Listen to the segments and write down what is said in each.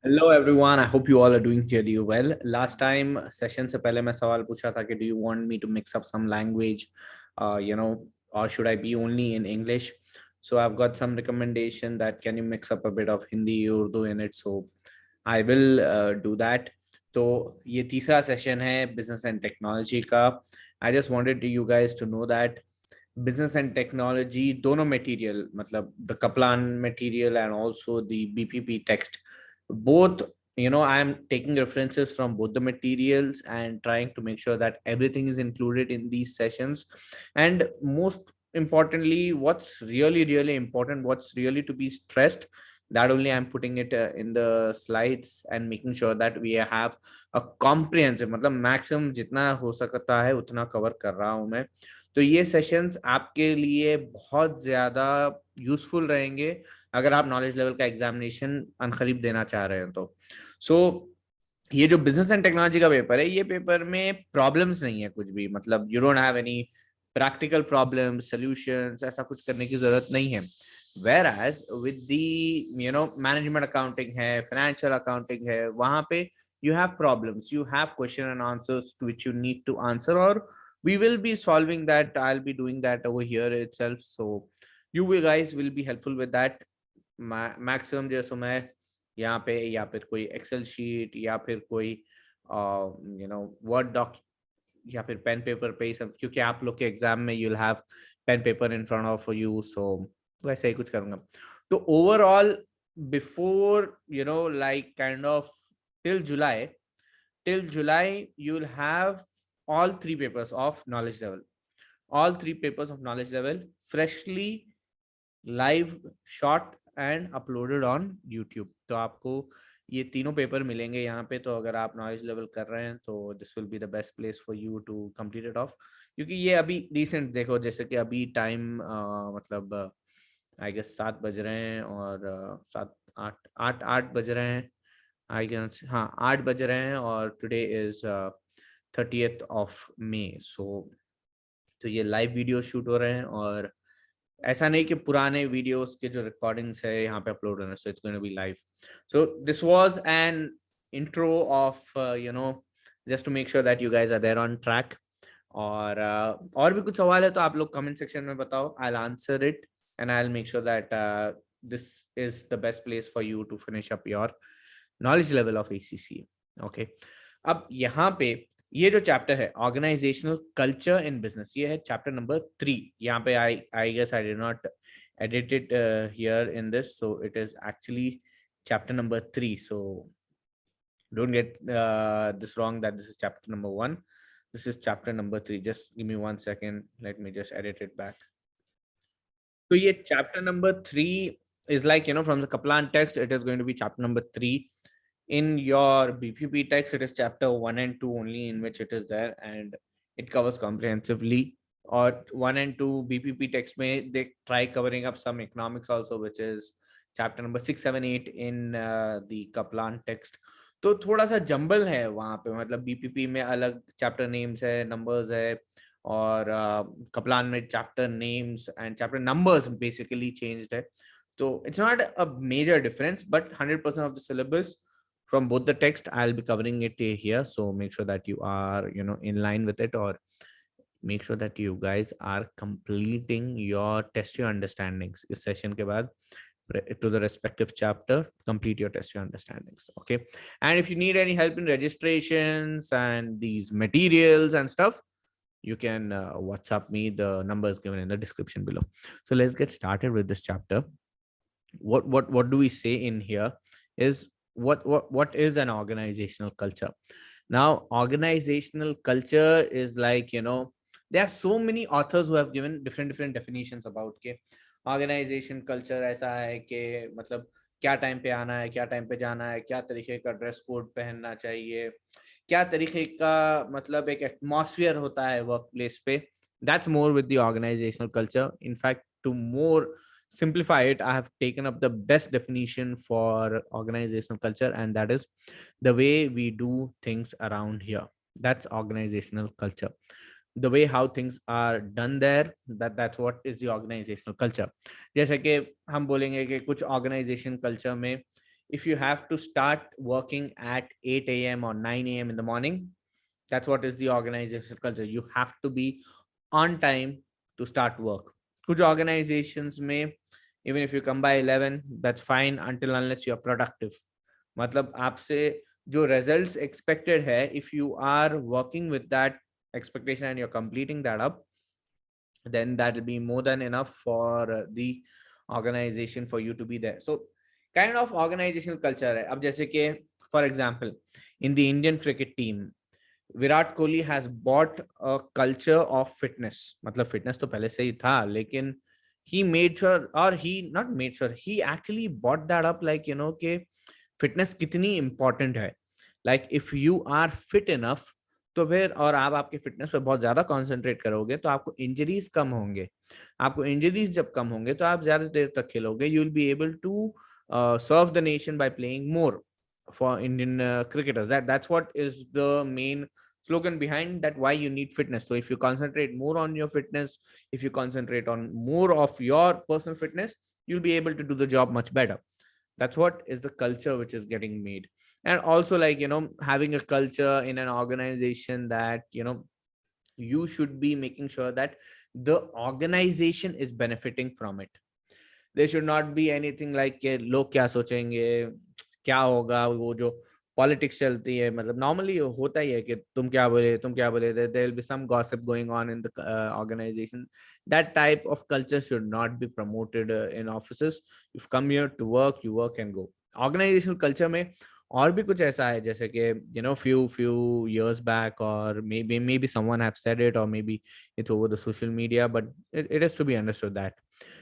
Hello everyone. I hope you all are doing really well. Last time session से पहले मैं सवाल पूछा था कि do you want me to mix up some language, or should I be only in English? So I've got some recommendation that can you mix up a bit of Hindi, Urdu in it. So I will do that. तो ये तीसरा session है business and technology का. I just wanted you guys to know that business and technology दोनों material मतलब the Kaplan material and also the BPP text both, I am taking references from both the materials and trying to make sure that everything is included in these sessions. And most importantly, what's really important, what's really to be stressed, that only I'm putting it in the slides and making sure that we have a comprehensive, मतलब maximum जितना हो सकता है उतना cover कर रहा हूं मैं. तो ये सेशंस आपके लिए बहुत ज्यादा यूजफुल रहेंगे अगर आप नॉलेज लेवल का एग्जामिनेशन अनखरीब देना चाह रहे हैं तो. सो ये जो बिजनेस एंड टेक्नोलॉजी का पेपर है, ये पेपर में प्रॉब्लम्स नहीं है कुछ भी, मतलब you don't have any practical problem solutions, ऐसा कुछ करने की जरूरत नहीं है. Whereas with the management accounting है, फाइनेंशियल अकाउंटिंग है, वहां पे you have problems, you have question and answers to which you need to answer, or we will be solving that. I'll be doing that over here itself, so you will guys will be helpful with that. Maximum जैसे मैं यहाँ पे या फिर कोई Excel sheet या फिर कोई वर्ड डॉक या फिर पेन पेपर पे ही सब, क्योंकि आप लोग के एग्जाम में you will have pen paper in front of you, so वैसे ही कुछ करूंगा. तो overall before like kind of till July you will have all three papers of knowledge level freshly live shot and uploaded on YouTube. तो आपको ये तीनों paper मिलेंगे यहाँ पे. तो अगर आप नॉलेज लेवल कर रहे हैं तो this will be the best place for you to complete it off, क्योंकि ये अभी रिसेंट देखो, जैसे कि अभी टाइम मतलब आई गेस 7 बज रहे हैं और 8 बज रहे हैं, आई गेस हाँ 8 बज रहे हैं, और today is 30th of May. So तो ये लाइव वीडियो शूट हो रहे हैं, और ऐसा नहीं कि पुराने वीडियोस के जो रिकॉर्डिंग्स है यहाँ पे अपलोड होना, so it's going to be live. So this was an intro of just to make sure that you guys are there on track. और भी कुछ सवाल है तो आप लोग कमेंट सेक्शन में बताओ, I will answer it and I will make sure that this is the best place for you to finish up your knowledge level of ACCA. Okay, अब यहाँ पे ये जो चैप्टर है ऑर्गेनाइजेशनल कल्चर इन बिजनेस, ये है chapter number 3. यहाँ पे I guess I did not edit it here in this, so it is actually chapter number 3. So don't get this wrong that this is chapter number 1. This is chapter number 3. Just give me 1 second, let me just edit it back. तो ये chapter number 3 is like, from the Kaplan text, it is going to be chapter number 3. In your BPP text, it is chapter 1 and 2 only in which it is there, and it covers comprehensively. Or 1 and 2 BPP text में they try covering up some economics also, which is chapter number 6, 7, 8 in the Kaplan text. तो थोड़ा सा jumble है वहाँ पे, मतलब BPP में अलग चैप्टर नेम्स है, नंबर्स है, और कपलान में chapter names and chapter numbers basically changed है. So it's not a major difference, but 100% of the syllabus from both the text, I'll be covering it here. So make sure that you are, in line with it, or make sure that you guys are completing your test your understandings. इस session के बाद to the respective chapter, complete your test your understandings. Okay. And if you need any help in registrations and these materials and stuff, you can WhatsApp me. The number is given in the description below. So let's get started with this chapter. What do we say in here is what is an organizational culture. Now organizational culture is like, there are so many authors who have given different definitions about के organization culture ऐसा है कि मतलब क्या time पे आना है, क्या टाइम पे जाना है, क्या तरीके का ड्रेस कोड पहनना चाहिए, क्या तरीके का मतलब एक एटमॉस्फेयर होता है वर्क प्लेस पे. That's more with the organizational culture. In fact, to more simplify it, I have taken up the best definition for organizational culture, and that is the way we do things around here. That's organizational culture. The way how things are done there, that's what is the organizational culture. जैसे कि हम बोलेंगे कि कुछ organization culture में if you have to start working at 8 a.m. or 9 a.m. in the morning, that's what is the organizational culture. You have to be on time to start work. Kuch organizations may, even if you come by 11, that's fine until unless you're productive. मतलब आपसे जो results expected है, if you are working with that expectation and you're completing that up, then that will be more than enough for the organization for you to be there. So kind of organizational culture है. अब जैसे कि for example, in the Indian cricket team, Virat Kohli has bought a culture of fitness. मतलब fitness तो पहले से ही था, लेकिन he made sure, or he not made sure, he actually bought that up, like you know कि फिटनेस कितनी important है. Like if you are fit enough, तो फिर और आप आपके फिटनेस पे बहुत ज्यादा कंसंट्रेट करोगे तो आपको इंजरीज कम होंगे. आपको इंजरीज जब कम होंगे तो आप ज्यादा देर तक खेलोगे. You will be able to serve the nation by playing more for Indian cricketers. That's what is the main slogan behind that, why you need fitness. So if you concentrate more on your fitness, if you concentrate on more of your personal fitness, you'll be able to do the job much better. That's what is the culture which is getting made. And also, like you know, having a culture in an organization that you know, you should be making sure that the organization is benefiting from it. There should not be anything like कि लोग क्या सोचेंगे, क्या होगा, वो जो politics चलती है. मतलब नॉर्मली होता ही है कि तुम क्या बोले, there will be some gossip going on in the organization. That type of culture should not be promoted in offices. You've come here to work, you work and go. Organizational culture में और भी कुछ ऐसा है, जैसे कि you know, few years back, or maybe someone have said it, or maybe it's over the social media, but it is to be understood that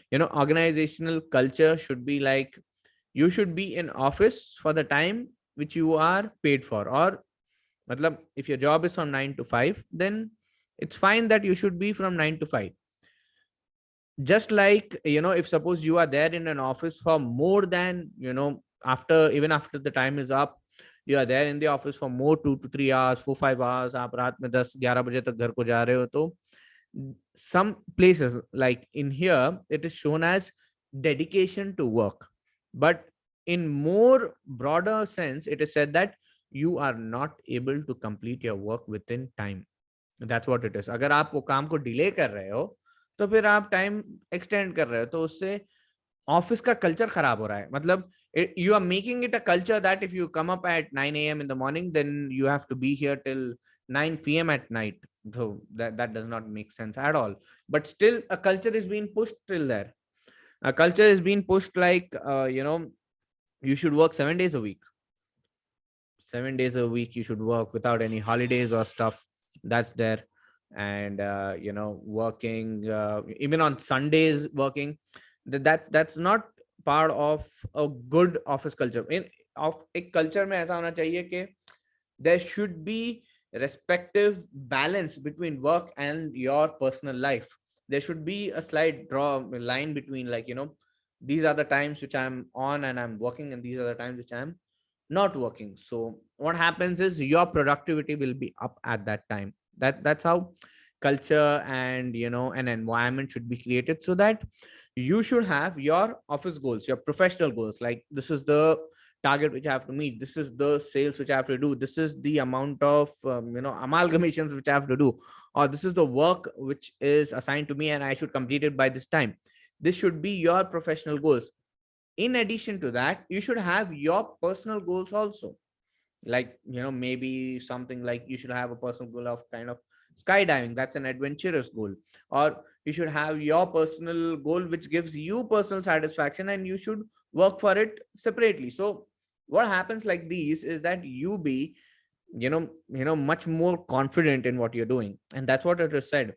you know, organizational culture should be like, you should be in office for the time which you are paid for. Or matlab, if your job is from 9 to 5, then it's fine that you should be from 9 to 5. Just like you know, if suppose you are there in an office for more than you know, after, even after the time is up, you are there in the office for more 2 to 3 hours, 4 5 hours, आप रात में 10 11 बजे तक घर को जा रहे हो, तो some places like in here it is shown as dedication to work, but in more broader sense it is said that you are not able to complete your work within time. That's what it is. अगर आप वो काम को delay कर रहे हो तो फिर आप टाइम एक्सटेंड कर रहे हो, तो उससे ऑफिस का कल्चर खराब हो रहा है. मतलब you are making it a culture that if you come up at 9 a.m. in the morning, then you have to be here till 9 p.m. at night. So that does not make sense at all. But still, a culture is being pushed till there. A culture is being pushed like, you know, you should work 7 days a week. 7 days a week you should work without any holidays or stuff. That's there. And, you know, working, even on Sundays working, that's not part of a good office culture. In of a culture में ऐसा होना चाहिए कि there should be respective balance between work and your personal life. There should be a slight line between, like you know, these are the times which I'm on and I'm working, and these are the times which I'm not working. So what happens is your productivity will be up at that time. That's how culture and you know, an environment should be created, so that you should have your office goals, your professional goals, like this is the target which I have to meet, this is the sales which I have to do, this is the amount of you know, amalgamations which I have to do, or this is the work which is assigned to me and I should complete it by this time. This should be your professional goals. In addition to that, you should have your personal goals also. Like you know, maybe something like you should have a personal goal of kind of skydiving. That's an adventurous goal. Or you should have your personal goal which gives you personal satisfaction, and you should work for it separately. So what happens like these is that you be you know, much more confident in what you're doing. And that's what it is said.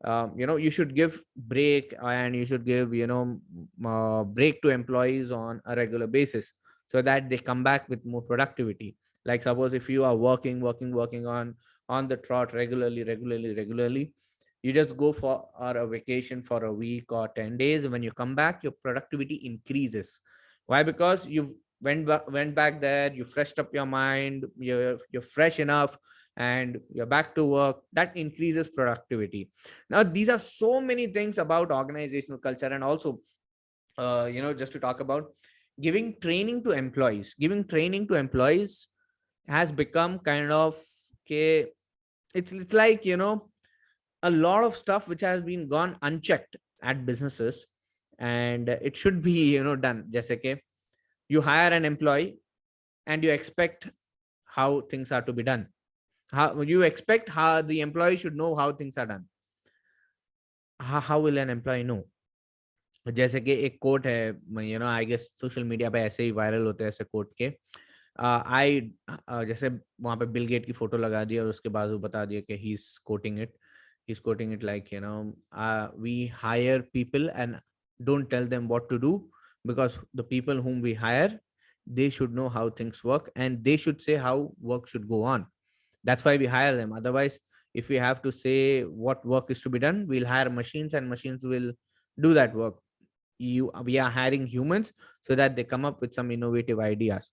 You know, you should give break, and you should give you know, break to employees on a regular basis, so that they come back with more productivity. Like suppose if you are working on the trot regularly, you just go for a vacation for a week or 10 days. When you come back, your productivity increases. Why? Because you've went back there, you freshed up your mind, you're fresh enough, and you're back to work. That increases productivity. Now these are so many things about organizational culture. And also you know, just to talk about, giving training to employees has become kind of, okay, it's like, a lot of stuff which has been gone unchecked at businesses, and it should be, done. Jaise ke you hire an employee and you expect how things are to be done. How you expect how the employee should know how things are done. How will an employee know? जैसे कि एक coat है, I guess social media पे ऐसे ही viral होते हैं ऐसे coat के, आई जैसे वहां पे बिल गेट की फोटो लगा दी और उसके बाद वो बता दिया कि he is quoting it like, we hire people and don't tell them what to do, because the people whom we hire, they should know how things work and they should say how work should go on. That's why we hire them. Otherwise, if we have to say what work is to be done, we'll hire machines and machines will do that work. We are hiring humans so that they come up with some innovative ideas.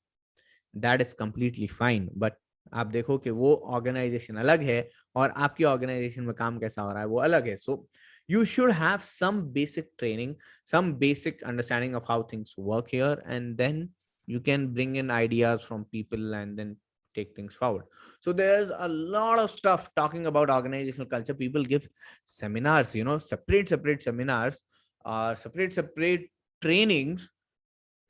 That is completely fine, but आप देखो कि वो organisation अलग है और आपकी organisation में काम कैसा हो रहा है वो अलग है. So you should have some basic training, some basic understanding of how things work here, and then you can bring in ideas from people and then take things forward. So there's a lot of stuff talking about organizational culture. People give seminars, separate seminars or separate trainings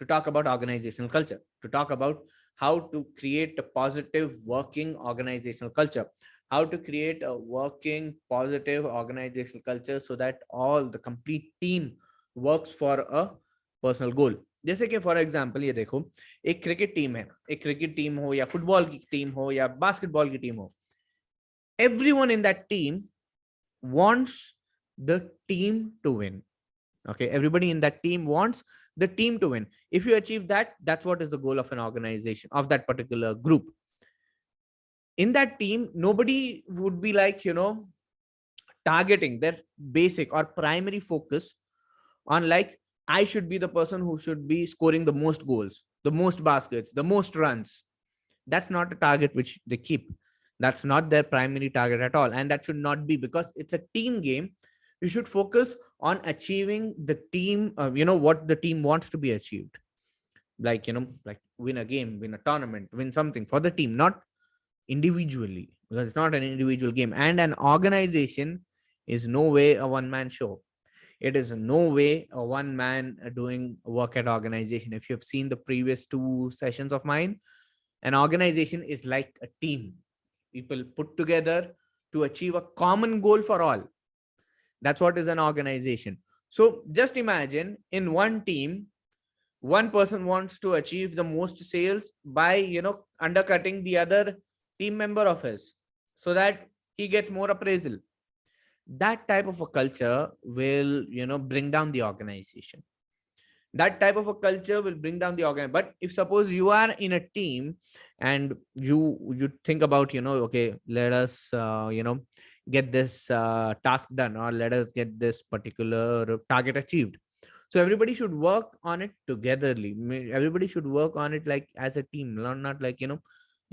to talk about organizational culture, to talk about how to create a positive working organizational culture, how to create a working positive organizational culture so that all the complete team works for a personal goal. जैसे कि for example ये देखो, एक cricket team है, एक cricket team हो या football की टीम हो या बास्केटबॉल की टीम हो, everyone in that team wants the team to win. Okay, everybody in that team wants the team to win. If you achieve that, that's what is the goal of an organization, of that particular group. In that team, nobody would be like, targeting their basic or primary focus on like, I should be the person who should be scoring the most goals, the most baskets, the most runs. That's not a target which they keep. That's not their primary target at all, and that should not be, because it's a team game. You should focus on achieving the team, what the team wants to be achieved, like, like win a game, win a tournament, win something for the team, not individually, because it's not an individual game. And an organization is no way a one man show. It is no way a one man doing work at organization. If you've seen the previous 2 sessions of mine, an organization is like a team, people put together to achieve a common goal for all. That's what is an organization. So just imagine, in one team, one person wants to achieve the most sales by, undercutting the other team member of his so that he gets more appraisal. That type of a culture will, bring down the organization. That type of a culture will bring down the organ. But if suppose you are in a team and you think about, okay, let us get this task done, or let us get this particular target achieved. So everybody should work on it togetherly. Everybody should work on it like as a team, not like,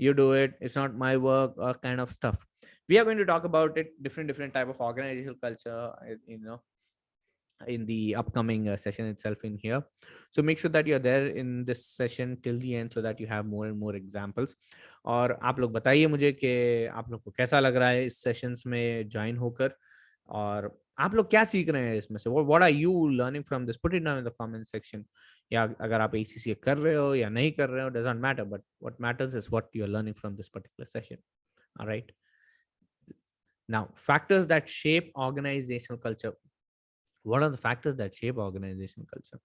you do it, it's not my work, or kind of stuff. We are going to talk about it, different type of organizational culture, in the upcoming session itself in here. So make sure that you're there in this session till the end so that you have more and more examples. और आप लोग बताइए मुझे कि आप लोग को कैसा लग रहा है इस सेशंस में ज्वाइन होकर, और आप लोग क्या सीख रहे हैं इसमें से. what are you learning from this? Put it down in the comment section. या अगर आप ACCA कर रहे हो या नहीं कर रहे हो, doesn't matter, but what matters is what you're learning from this particular session. All right, now factors that shape organizational culture. What are the factors that shape organizational culture?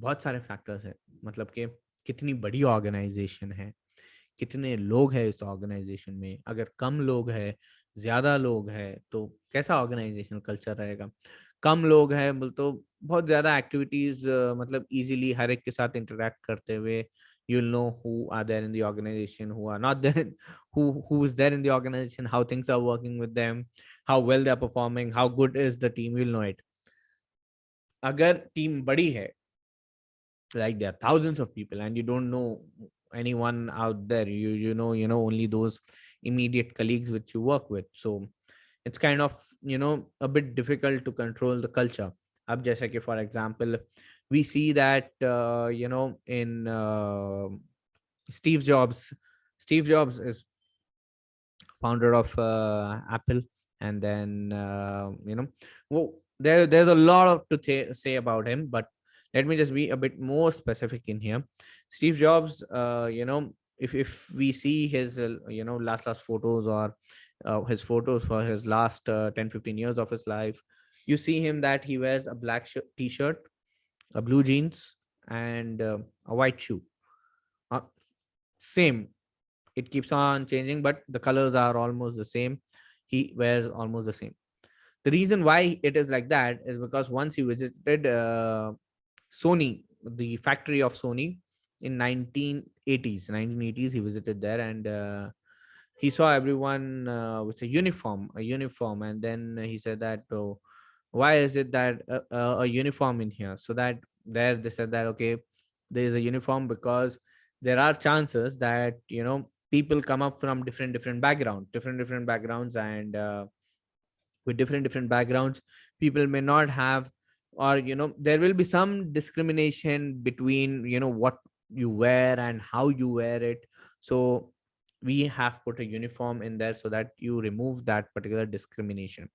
बहुत सारे फैक्टर्स है. मतलब कि कितनी बड़ी ऑर्गेनाइजेशन है, कितने लोग हैं इस ऑर्गेनाइजेशन में. अगर कम लोग हैं, ज्यादा लोग हैं, तो कैसा ऑर्गेनाइजेशनल कल्चर रहेगा. कम लोग हैं बोल तो बहुत ज्यादा एक्टिविटीज, मतलब इजीली हर एक के साथ इंटरेक्ट करते हुए, you'll know who are there in the organization, who are not there, who is there in the organization, how things are working with them, how well they are performing, how good is the team, you'll know it. अगर team बड़ी है, like there are thousands of people and you don't know anyone out there, you know only those immediate colleagues which you work with, so it's kind of a bit difficult to control the culture. अब जैसे कि for example We see that in Steve Jobs. Steve Jobs is founder of Apple, and then well, there's a lot of to say about him, but let me just be a bit more specific in here. Steve Jobs, if we see his last photos, or his photos for his last 10-15 years of his life, you see him that he wears a black t-shirt, a blue jeans, and a white shoe. uh, Same, it keeps on changing, but the colors are almost the same. He wears almost the same. The reason why it is like that is because once he visited Sony, the factory of Sony, in 1980s. He visited there, and he saw everyone with a uniform, and then he said that, oh, why is it that a uniform in here? So that there they said that, okay, there is a uniform because there are chances that people come up from different backgrounds, and with different backgrounds, people may not have, or there will be some discrimination between what you wear and how you wear it. So we have put a uniform in there so that you remove that particular discrimination.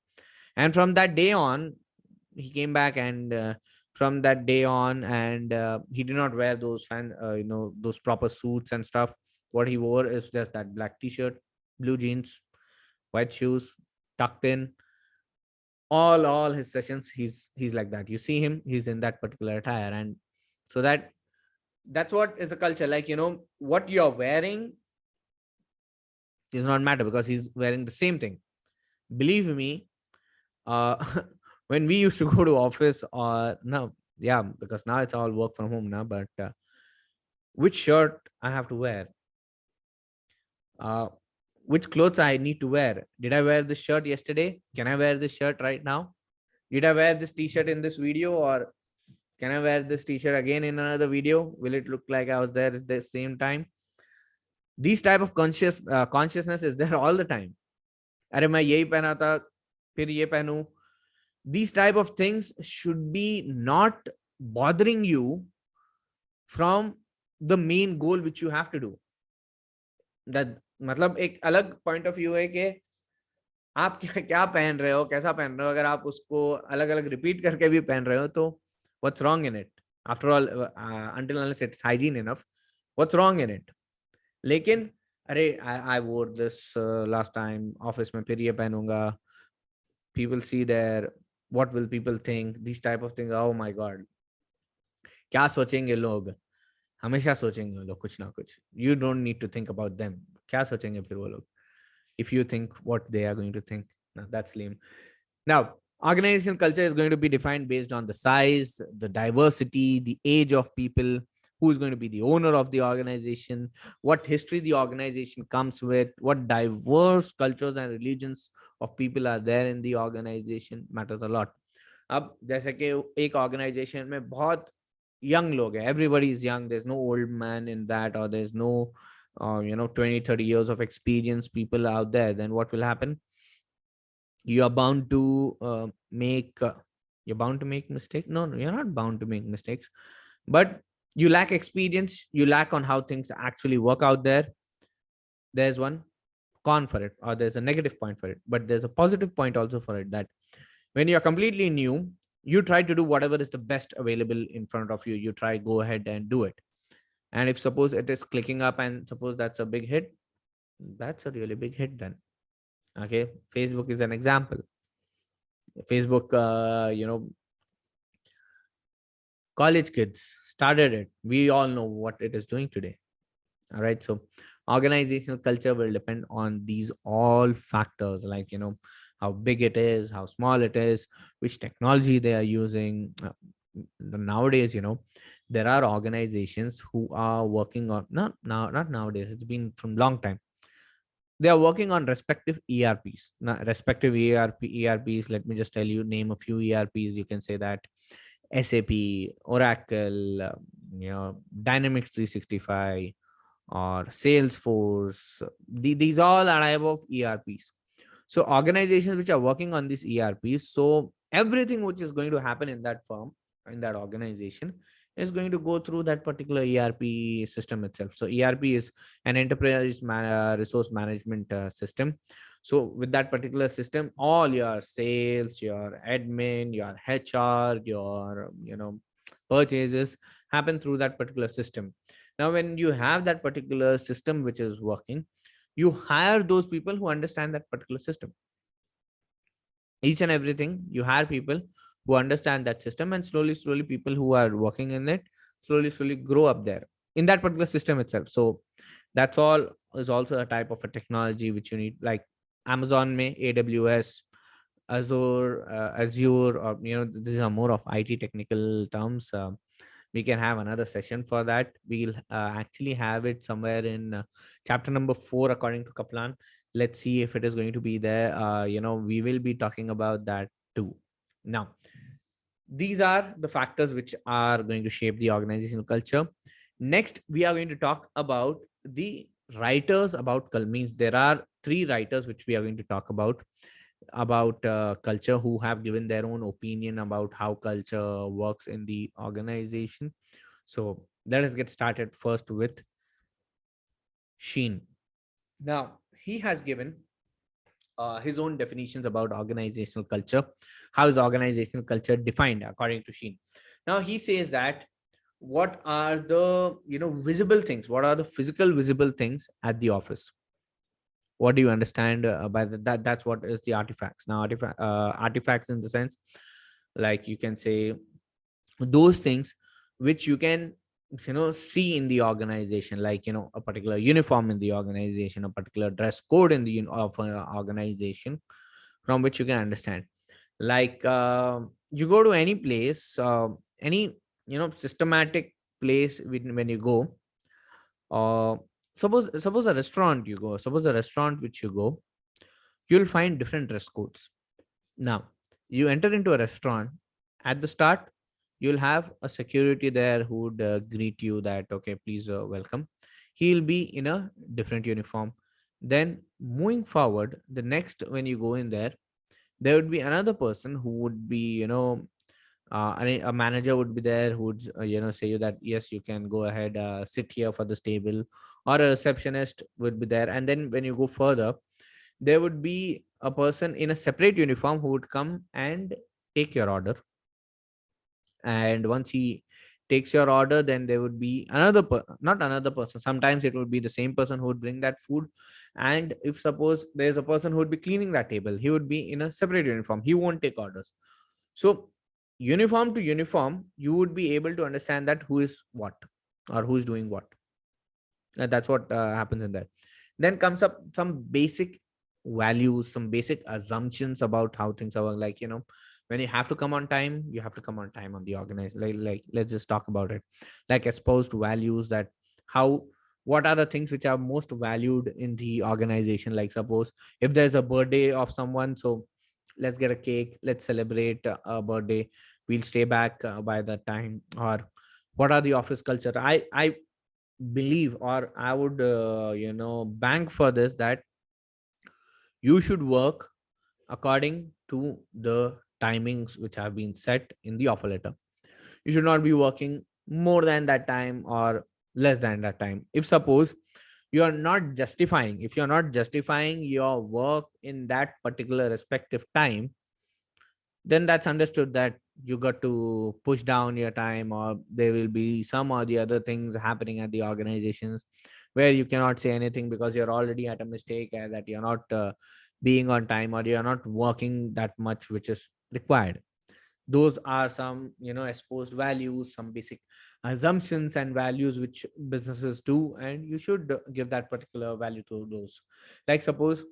And from that day on, he came back, and from that day on, and he did not wear those proper suits and stuff. What he wore is just that black t-shirt, blue jeans, white shoes, tucked in. All his sessions, he's like that. You see him, he's in that particular attire. And so that's what is the culture. Like, what you're wearing does not matter, because he's wearing the same thing. Believe me, uh when we used to go to office, or no, yeah, because now it's all work from home now, but which shirt I have to wear, uh which clothes I need to wear. Did I wear this shirt yesterday? Can I wear this shirt right now? Did I wear this t-shirt in this video, or can I wear this t-shirt again in another video? Will it look like I was there at the same time? These type of consciousness is there all the time. अरे मैं यही पहना था, फिर ये पहनूं. These type of things should be not bothering you from the main goal which you have to do. That मतलब एक अलग पॉइंट ऑफ व्यू है कि आप क्या क्या पहन रहे हो, कैसा पहन रहे हो. अगर आप उसको अलग अलग रिपीट करके भी पहन रहे हो, तो what's wrong in it? After all, until unless it's hygiene enough, what's wrong in it? लेकिन अरे I wore this last time office में, फिर ये पहनूंगा, people see there, what will people think, these type of things. Oh my god, क्या सोचेंगे लोग. हमेशा सोचेंगे वो लोग कुछ ना कुछ. You don't need to think about them. क्या सोचेंगे फिर वो लोग, if you think what they are going to think. Now that's lame. Now, organizational culture is going to be defined based on the size, the diversity, the age of people, who is going to be the owner of the organization, what history the organization comes with, what diverse cultures and religions of people are there in the organization matters a lot. अब जैसे कि एक organization में बहुत young लोग हैं, everybody is young, there's no old man in that, or there's no 20-30 years of experience people out there, then what will happen? You are bound to make mistakes. No, you're not bound to make mistakes, but you lack experience, you lack on how things actually work out there. There's one con for it, or there's a negative point for it, but there's a positive point also for it, that when you're completely new, you try to do whatever is the best available in front of you. You try, go ahead and do it. And if suppose it is clicking up, and suppose that's a big hit, that's a really big hit then. Okay, Facebook is an example. Facebook, college kids started it. We all know what it is doing today. All right, so organizational culture will depend on these all factors, like how big it is, how small it is, which technology they are using. Nowadays, there are organizations who are working on, not nowadays, it's been from long time, they are working on respective ERPs. Now, respective ERPs, let me just tell you, name a few ERPs. You can say that SAP, Oracle, Dynamics 365, or Salesforce. These all are type of ERPs. So organizations which are working on these ERPs, so everything which is going to happen in that firm in that organization is going to go through that particular ERP system itself. So ERP is an enterprise resource management system. So with that particular system, all your sales, your admin, your HR, your purchases happen through that particular system. Now when you have that particular system which is working, you hire those people who understand that particular system. Each and everything, you hire people who understand that system, and slowly people who are working in it slowly grow up there in that particular system itself. So that's all is also a type of a technology which you need, like Amazon may AWS, Azure, or these are more of IT technical terms. We can have another session for that. We'll actually have it somewhere in chapter number 4 according to Kaplan. Let's see if it is going to be there. We will be talking about that too. Now these are the factors which are going to shape the organizational culture. Next we are going to talk about the writers about means there are 3 writers which we are going to talk about culture, who have given their own opinion about how culture works in the organization. So let us get started first with Sheen. Now he has given his own definitions about organizational culture. How is organizational culture defined according to Sheen? Now he says that what are the visible things, what are the physical visible things at the office. What do you understand by that? That's what is the artifacts. Now artifacts in the sense, like you can say, those things which you can see in the organization, like a particular uniform in the organization, a particular dress code in the of an organization, from which you can understand. Like you go to any place, any systematic place, when you go, uh, suppose a restaurant you go, suppose a restaurant which you go, you'll find different dress codes. Now you enter into a restaurant. At the start you'll have a security there who would greet you that, okay, please welcome. He'll be in a different uniform. Then moving forward, the next, when you go in there, there would be another person who would be, a manager would be there who would say you that yes, you can go ahead, sit here for this table, or a receptionist would be there. And then when you go further, there would be a person in a separate uniform who would come and take your order. And once he takes your order, then there would be not another person, sometimes it would be the same person who would bring that food. And if suppose there's a person who would be cleaning that table, he would be in a separate uniform, he won't take orders. So uniform to uniform, you would be able to understand that who is what or who's doing what. That's what happens in that. Then comes up some basic values, some basic assumptions about how things are, like when you have to come on time, you have to come on time on the organized, like let's just talk about it, like exposed values, that how, what are the things which are most valued in the organization. Like suppose if there's a birthday of someone, so let's get a cake, let's celebrate a birthday, we'll stay back by that time. Or what are the office culture? I believe, or I would bank for this, that you should work according to the timings which have been set in the offer letter. You should not be working more than that time or less than that time. If suppose you are not justifying, if you're not justifying your work in that particular respective time, then that's understood that you got to push down your time, or there will be some or the other things happening at the organizations where you cannot say anything because you're already at a mistake, that you're not being on time, or you're not working that much which is required. Those are some exposed values, some basic assumptions and values which businesses do, and you should give that particular value to those. Like suppose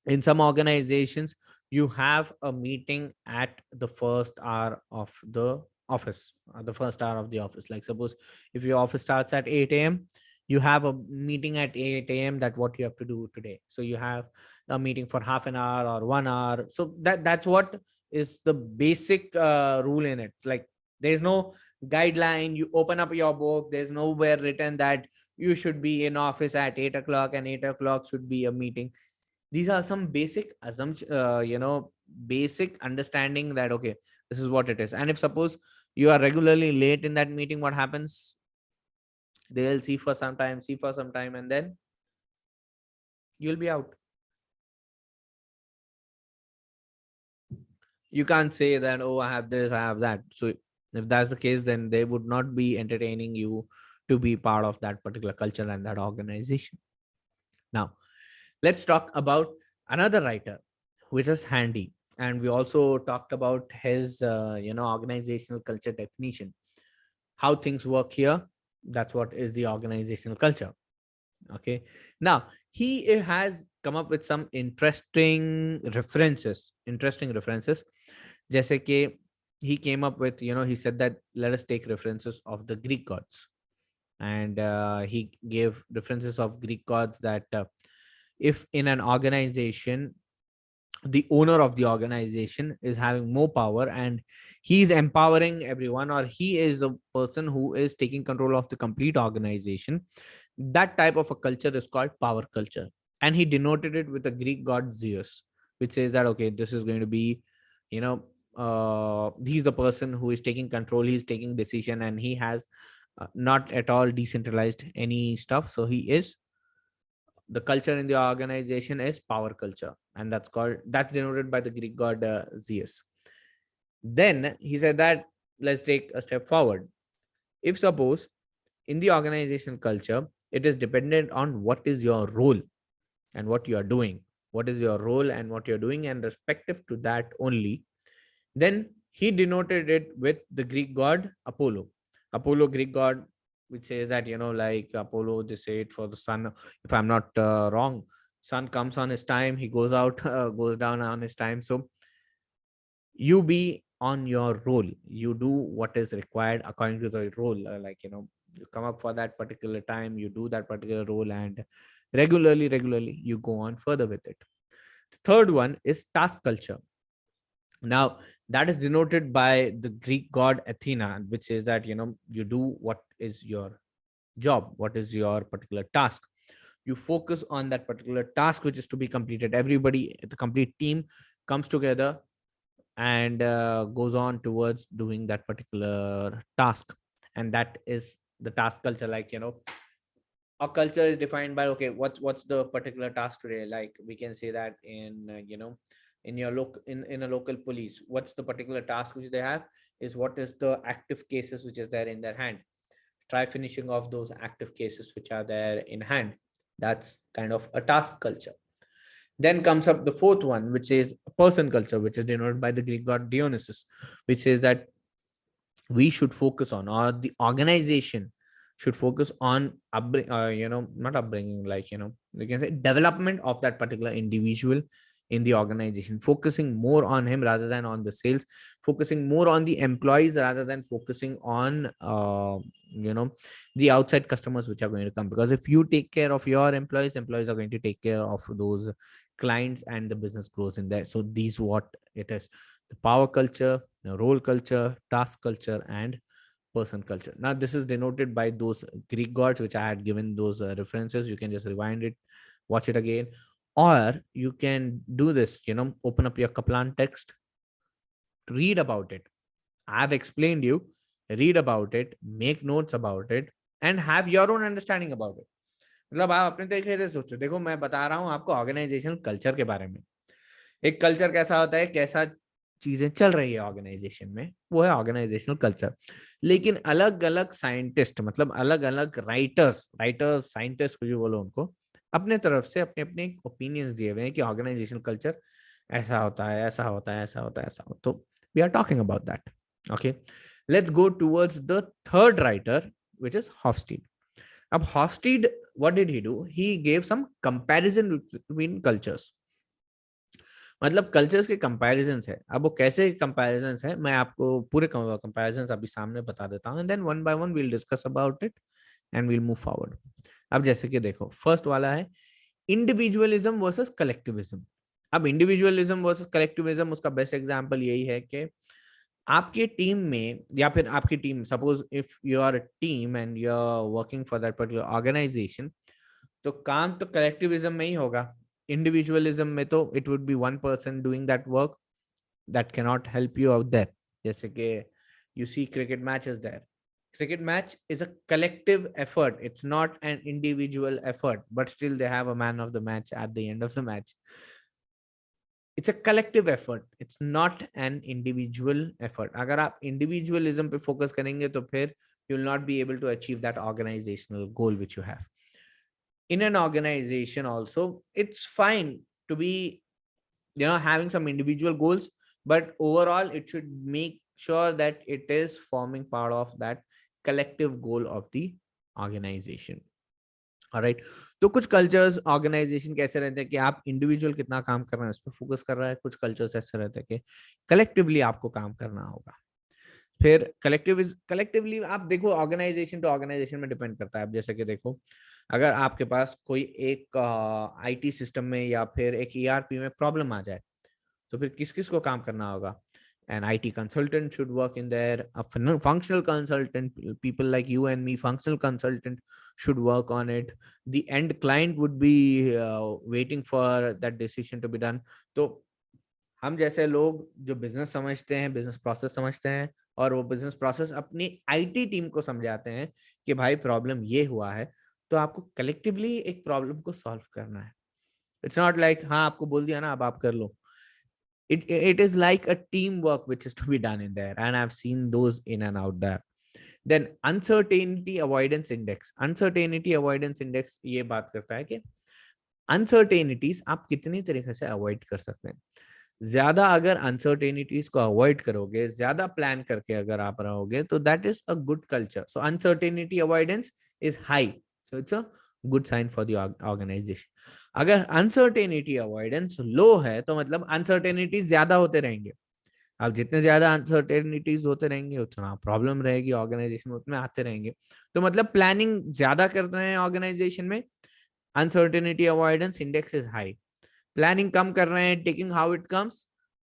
in some organizations, you have a meeting at the first hour of the office, the first hour of the office. Like suppose if your office starts at 8 a.m., you have a meeting at 8 a.m, that what you have to do today. So you have a meeting for half an hour or 1 hour. So that's what is the basic rule in it. Like there's no guideline. You open up your book, there's nowhere written that you should be in office at 8 o'clock and 8 o'clock should be a meeting. These are some basic assumptions, basic understanding that okay, this is what it is. And if suppose you are regularly late in that meeting, what happens? They'll see for some time, and then you'll be out. You can't say that, oh, I have this, I have that. So if that's the case, then they would not be entertaining you to be part of that particular culture and that organization. Now, let's talk about another writer, which is Handy. And we also talked about his, organizational culture definition. How things work here, that's what is the organizational culture. Okay. Now, he has come up with some interesting references. Jaise ke he came up with, he said that let us take references of the Greek gods. And he gave references of Greek gods that if in an organization the owner of the organization is having more power and he's empowering everyone, or he is a person who is taking control of the complete organization, that type of a culture is called power culture. And he denoted it with the Greek god Zeus, which says that okay, this is going to be, he's the person who is taking control, he's taking decision, and he has not at all decentralized any stuff. So he is, the culture in the organization is power culture, and that's denoted by the Greek god Zeus. Then he said that let's take a step forward. If suppose in the organizational culture it is dependent on what is your role and what you are doing, what is your role and what you're doing, and respective to that only, then he denoted it with the Greek god Apollo, Greek god, which says that, like Apollo, they say it for the sun. If I'm not wrong, sun comes on his time, he goes out, goes down on his time. So you be on your role, you do what is required according to the role. You come up for that particular time, you do that particular role, and regularly you go on further with it. The third one is task culture. Now, that is denoted by the Greek god Athena, which is that, you do what is your job, what is your particular task. You focus on that particular task which is to be completed. Everybody, the complete team comes together and goes on towards doing that particular task. And that is the task culture. Our culture is defined by okay, what's the particular task today. Like we can say that in in your local, in a local police, what's the particular task which they have is what is the active cases which is there in their hand. Try finishing off those active cases which are there in hand. That's kind of a task culture. Then comes up the fourth one, which is person culture, which is denoted by the Greek god Dionysus, which says that we should focus on, or the organization should focus on not upbringing, you can say development of that particular individual in the organization, focusing more on him rather than on the sales, focusing more on the employees rather than focusing on the outside customers which are going to come. Because if you take care of your employees are going to take care of those clients, and the business grows in there. So these what it is: the power culture, the role culture, task culture, and person culture. Now this is denoted by those Greek gods which I had given those references. You can just rewind it, watch it again, or you can do this, open up your Kaplan text, read about it. I've explained you, read about it, make notes about it, and have your own understanding about it. मतलब आप अपने तरीके से सोचो. देखो मैं बता रहा हूँ आपको ऑर्गेनाइजेशन कल्चर के बारे में. एक कल्चर कैसा होता है, कैसा चीजें चल रही है ऑर्गेनाइजेशन में, वो है ऑर्गेनाइजेशनल कल्चर. लेकिन अलग अलग साइंटिस्ट, मतलब अलग अलग राइटर्स साइंटिस्ट कुछ भी बोलो उनको, अपने तरफ से अपने अपने ओपिनियंस दिए हुए हैं कि ऑर्गेनाइजेशनल कल्चर ऐसा होता है, ऐसा होता है, ऐसा होता है, ऐसा होता है. तो we are talking about that. Okay, let's go towards the third writer, which is Hofstede. अब Hofstede, what did he do? He gave some comparison between cultures. मतलब कल्चर्स के कंपैरिजंस है. अब वो कैसे कंपैरिजंस है, मैं आपको पूरे कंपैरिजंस अभी सामने बता देता हूँ, and then one by one we'll discuss about it and we'll move forward. अब जैसे कि देखो, फर्स्ट वाला है इंडिविजुअलिज्म वर्सेस कलेक्टिविज्म. अब इंडिविजुअलिज्म वर्सेस कलेक्टिविज्म, उसका बेस्ट एग्जांपल यही है कि आपके टीम में, या फिर आपकी team, suppose if you are a team and you are working for that particular organization, तो काम तो कलेक्टिविज्म में ही होगा. इंडिविजुअलिज्म में तो it would be one person doing that work, that cannot help you out there. जैसे कि you see cricket matches there. Cricket match is a collective effort. It's not an individual effort, but still they have a man of the match at the end of the match. It's a collective effort. It's not an individual effort. अगर आप individualism पे focus करेंगे तो फिर you will not be able to achieve that organizational goal which you have. In an organization also, it's fine to be, having some individual goals, but overall it should make sure that it is forming part of that collective goal of the organization. Right तो कुछ cultures organisation कैसे रहते हैं कि आप individual कितना काम कर रहे हैं उस पर फोकस कर रहा है, कुछ कल्चर्स ऐसे रहते हैं कि कलेक्टिवली आपको काम करना होगा. फिर कलेक्टिवली आप देखो, ऑर्गेनाइजेशन टू ऑर्गेनाइजेशन में डिपेंड करता है. अब जैसे कि देखो, अगर आपके पास कोई एक आईटी सिस्टम में या फिर एक ईआरपी में प्रॉब्लम आ जाए तो फिर किस किस को काम करना होगा. An IT consultant should work in there, a functional consultant, people like you and me, functional consultant should work on it. The end client would be waiting for that decision to be done. तो हम जैसे लोग जो business समझते हैं, business process समझते हैं, और वो बिजनेस प्रोसेस अपनी आईटी टीम को समझाते हैं कि भाई प्रॉब्लम ये हुआ है, तो आपको कलेक्टिवली एक प्रॉब्लम को सॉल्व करना है. इट्स नॉट लाइक हाँ आपको बोल दिया ना अब आप कर लो. It is like a teamwork which is to be done in there, and I've seen those in and out there. Then uncertainty avoidance index. Uncertainty avoidance index ये बात करता है कि uncertainties आप कितनी तरीके से अवॉइड कर सकते हैं. ज्यादा अगर uncertainties को अवॉइड करोगे, ज्यादा प्लान करके अगर आप रहोगे, तो that is a good culture. So uncertainty avoidance is high, so it's a good sign for the organization. अगर uncertainty avoidance low है तो मतलब uncertainties ज्यादा होते रहेंगे. अब जितने ज्यादा अनसर्टेनिटीज होते रहेंगे उतना प्रॉब्लम रहेगी ऑर्गेनाइजेशन में, उतने आते रहेंगे. तो मतलब प्लानिंग ज्यादा कर रहे हैं ऑर्गेनाइजेशन में, uncertainty avoidance index is high. Planning कम कर रहे हैं, taking how it comes,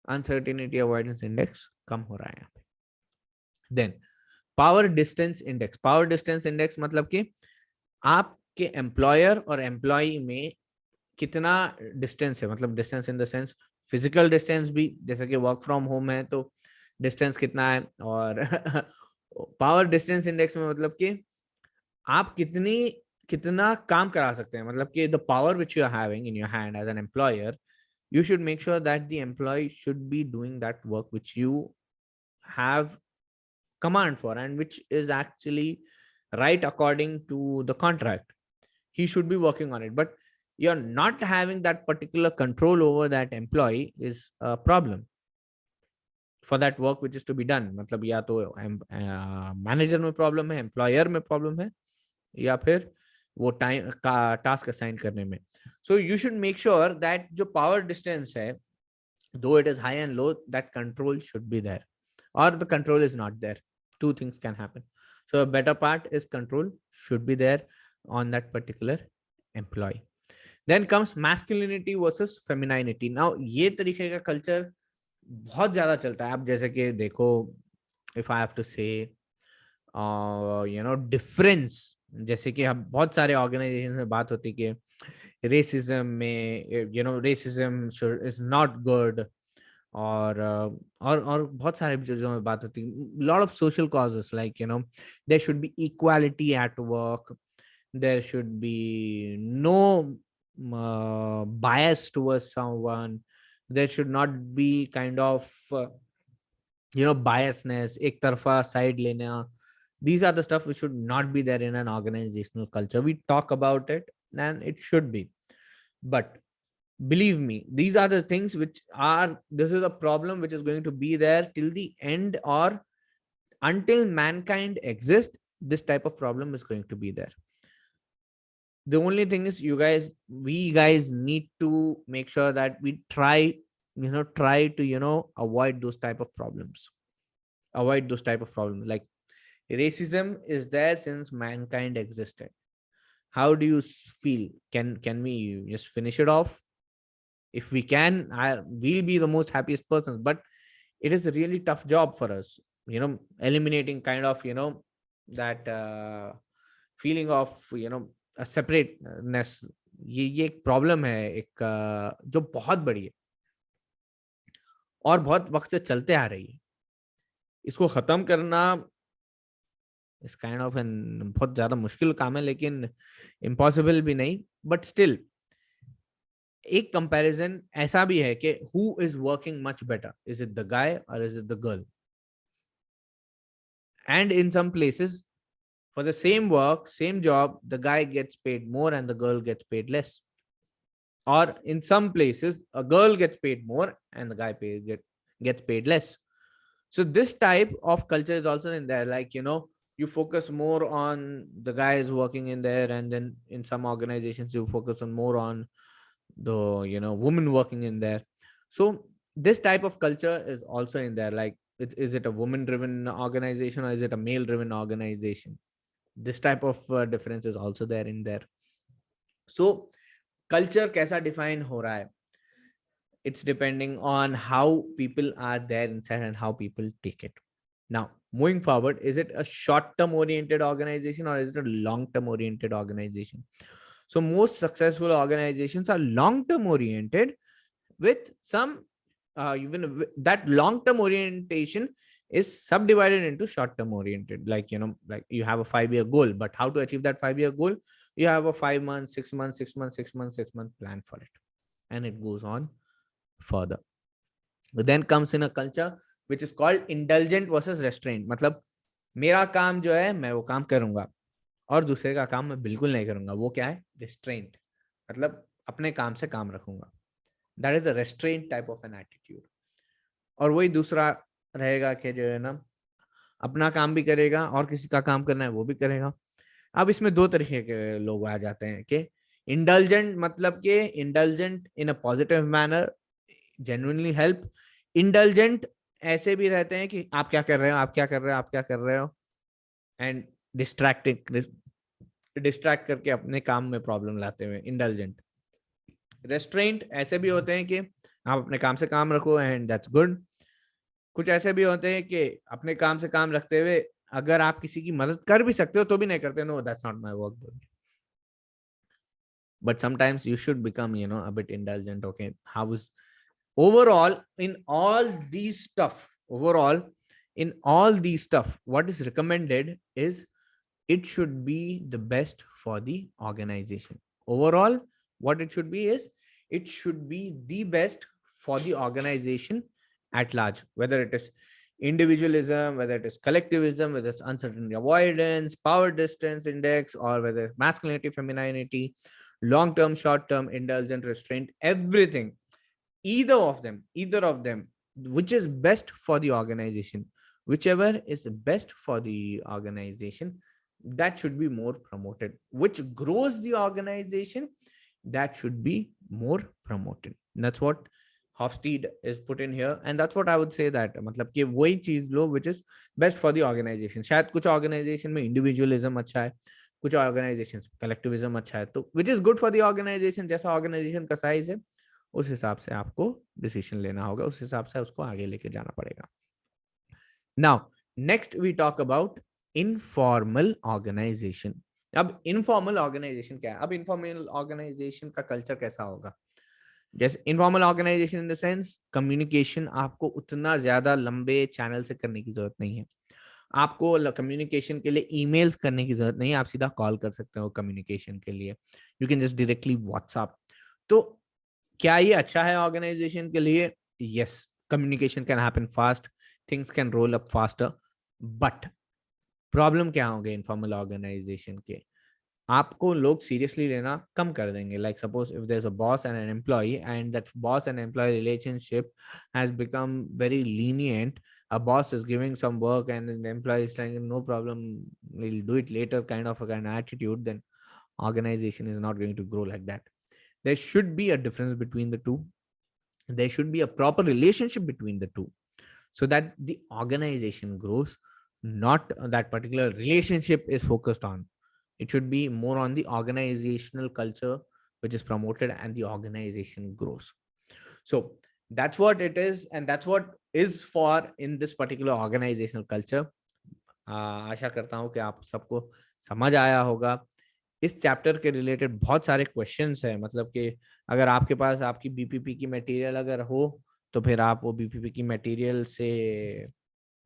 uncertainty avoidance index कम हो रहा है यहाँ पे. Then power distance index. Power distance index मतलब कि आपके एम्प्लॉयर और एम्प्लॉय में कितना डिस्टेंस है. मतलब distance in the sense physical distance भी, जैसे कि वर्क फ्रॉम होम है तो डिस्टेंस कितना है. और पावर डिस्टेंस इंडेक्स में मतलब कि आप कितना काम करा सकते हैं. मतलब कि the power which you are having in your hand as an employer, you should make sure that the employee should be doing that work which you have command for and which is actually right according to the contract. He should be working on it, but you're not having that particular control over that employee is a problem for that work which is to be done. मतलब या तो manager में problem है, employer में problem है, या फिर वो टाइम का टास्क असाइन करने में. So you should make sure that जो पावर डिस्टेंस है, though it is high and low, that control should be there, और the control is not there. Two things can happen. So a better part is control should be there on that particular employee. Then comes masculinity versus femininity. Now ये तरीके का culture बहुत ज्यादा चलता है. आप जैसे कि देखो, if I have to say difference, जैसे कि हम बहुत सारे ऑर्गेनाइजेशन में बात होती है कि रेसिज्म में रेसिज्म इज नॉट गुड, और बहुत सारे चीजों में बात होती है. Lot of social causes like there should be equality at work, there should be no bias towards someone, there should not be kind of biasness, एक तरफा साइड लेना. These are the stuff which should not be there in an organizational culture. We talk about it and it should be, but believe me, these are the things this is a problem which is going to be there till the end, or until mankind exists, this type of problem is going to be there. The only thing is we guys need to make sure that we try to avoid those type of problems. Like racism is there since mankind existed. How do you feel? Can we just finish it off? If we can, we'll be the most happiest persons, but it is a really tough job for us, eliminating kind of that feeling of a separateness. ये एक problem है एक जो बहुत बड़ी है. और बहुत वक्त से चलते आ रही है। इसको खत्म करना इस काइंड ऑफ एन बहुत ज्यादा मुश्किल काम है, लेकिन इम्पॉसिबल भी नहीं, बट स्टिल एक कंपैरिजन ऐसा भी है कि who is working much better, is it the guy और is it the girl? And in some places for the same work, same job, the guy gets paid more and the girl gets paid less. Or in some places, a girl gets paid more and the gets paid less. So this type of culture is also in there. Like, you focus more on the guys working in there, and then in some organizations, you focus on more on the, women working in there. So this type of culture is also in there. Like, is it a woman driven organization or is it a male driven organization? This type of difference is also there in there. So culture कैसा define हो रहा है? It's depending on how people are there inside and how people take it. Now, moving forward, is it a short-term oriented organization or is it a long-term oriented organization? So most successful organizations are long-term oriented with some even that long-term orientation is subdivided into short-term oriented. Like, like you have a 5-year goal, but how to achieve that 5-year goal? You have a 5 months, 6 months, 6 months, 6 months, 6 month plan for it, and it goes on further. Then comes in a culture which is called indulgent versus restraint. मतलब मेरा काम जो है मैं वो काम करूंगा और दूसरे का काम मैं बिल्कुल नहीं करूंगा, वो क्या है? restraint. मतलब अपने काम से काम रखूंगा. That is the restraint type of an attitude. और वही दूसरा रहेगा कि जो है ना, अपना काम भी करेगा और किसी का काम करना है वो भी करेगा. अब इसमें दो तरीके के लोग आ जाते हैं कि इंडल्जेंट, मतलब कि indulgent in a positive manner, genuinely help. Indulgent ऐसे भी रहते हैं कि आप क्या कर रहे हो, आप क्या कर रहे हो, आप क्या कर रहे हो, एंड डिस्ट्रैक्ट करके अपने काम में प्रॉब्लम लाते हुए इंडल्जेंट. रेस्ट्रेंट ऐसे भी होते हैं कि आप अपने काम से काम रखो एंड दैट्स गुड. कुछ ऐसे भी होते हैं कि अपने काम से काम रखते हुए अगर आप किसी की मदद कर भी सकते हो तो भी नहीं करते. No, that's not my work. But sometimes you should become, a bit indulgent. Okay, how is overall in all these stuff, what is recommended is it should be the best for the organization. Overall, what it should be is it should be the best for the organization at large, whether it is individualism, whether it is collectivism, whether it's uncertainty avoidance, power distance index, or whether it's masculinity, femininity, long-term, short-term, indulgent, restraint, everything, either of them, which is best for the organization, whichever is the best for the organization, that should be more promoted. Which grows the organization, that should be more promoted. That's what Hofstede is put in here, and that's what I would say, that मतलब कि वही चीज लो which is best for the organization. शायद कुछ organization में individualism अच्छा है, कुछ ऑर्गेनाइजेशन कलेक्टिविज्म अच्छा है, तो which is good for the organization. जैसा ऑर्गेनाइजेशन का साइज है उस हिसाब से आपको डिसीजन लेना होगा, उस हिसाब से उसको आगे लेके जाना पड़ेगा. Now next we talk about informal organization. अब इनफॉर्मल ऑर्गेनाइजेशन क्या है? अब इनफॉर्मल ऑर्गेनाइजेशन का कल्चर कैसा होगा? जैसे informal organization in the sense communication आपको उतना ज्यादा लंबे चैनल से करने की जरूरत नहीं है. आपको कम्युनिकेशन के लिए ईमेल्स करने की जरूरत नहीं है, आप सीधा कॉल कर सकते हो कम्युनिकेशन के लिए. You can just directly WhatsApp. तो क्या ये अच्छा है ऑर्गेनाइजेशन के लिए? Yes, communication can happen fast, things can roll up faster. But problem क्या होंगे इनफॉर्मल ऑर्गेनाइजेशन के? आपको लोग सीरियसली लेना कम कर देंगे. Like suppose if there is a boss and an employee and that boss and employee relationship has become very lenient. A boss is giving some work and the employee is saying no problem, we'll do it later, kind of an attitude, then organization is not going to grow like that. There should be a difference between the two. There should be a proper relationship between the two so that the organization grows, not that particular relationship is focused on. It should be more on the organizational culture which is promoted and the organization grows. So that's what it is, and that's what is for in this particular organizational culture. आशा करता हूँ कि आप सबको समझ आया होगा. इस chapter के रिलेटेड बहुत सारे क्वेश्चंस है. मतलब कि अगर आपके पास आपकी बीपीपी की मटेरियल अगर हो तो फिर आप वो बीपीपी की मटेरियल से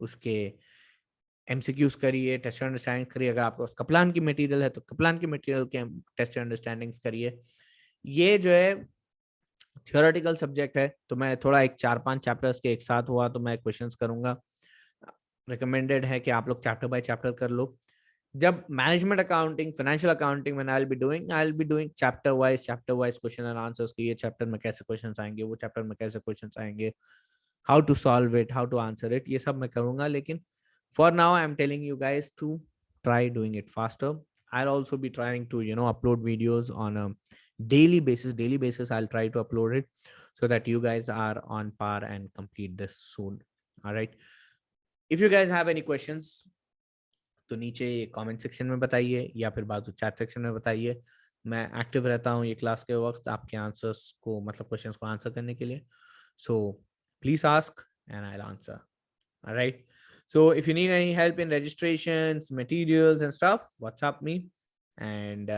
उसके एमसीक्यूज करिए, टेस्ट अंडरस्टैंडिंग करिए। अगर आपके पास कप्लान की मटेरियल है तो कप्लान की मटेरियल के टेस्ट अंडरस्टैंडिंग्स करिए। ये जो है थियोरेटिकल सब्जेक्ट है, तो मैं थोड़ा एक 4-5 चैप्टर्स के एक साथ हुआ तो मैं क्वेश्चंस करूंगा। रिकमेंडेड है कि आप लोग चैप्टर बाय चैप्टर कर लो। जब मैनेजमेंट अकाउंटिंग, फाइनेंशियल अकाउंटिंग में I will be doing chapter wise question and answers की। ये चैप्टर में कैसे क्वेश्चंस आएंगे, वो चैप्टर में कैसे क्वेश्चंस आएंगे, how to solve it, how to answer it, ये सब मैं करूंगा। लेकिन for now I am telling you guys to try doing it faster. I'll also be trying to upload videos on a daily basis. I'll try to upload it so that you guys are on par and complete this soon. All right, if you guys have any questions तो नीचे comment section में बताइए या फिर बाजू chat section में बताइए। मैं एक्टिव रहता हूँ ये क्लास के वक्त आपके आंसर्स को, मतलब क्वेश्चंस को आंसर करने के लिए। So please ask and I will answer. Alright, so if you need any help in registrations, materials and stuff, WhatsApp me and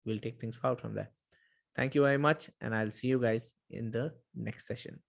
we'll take things forward from there. Thank you very much and I'll see you guys in the next session.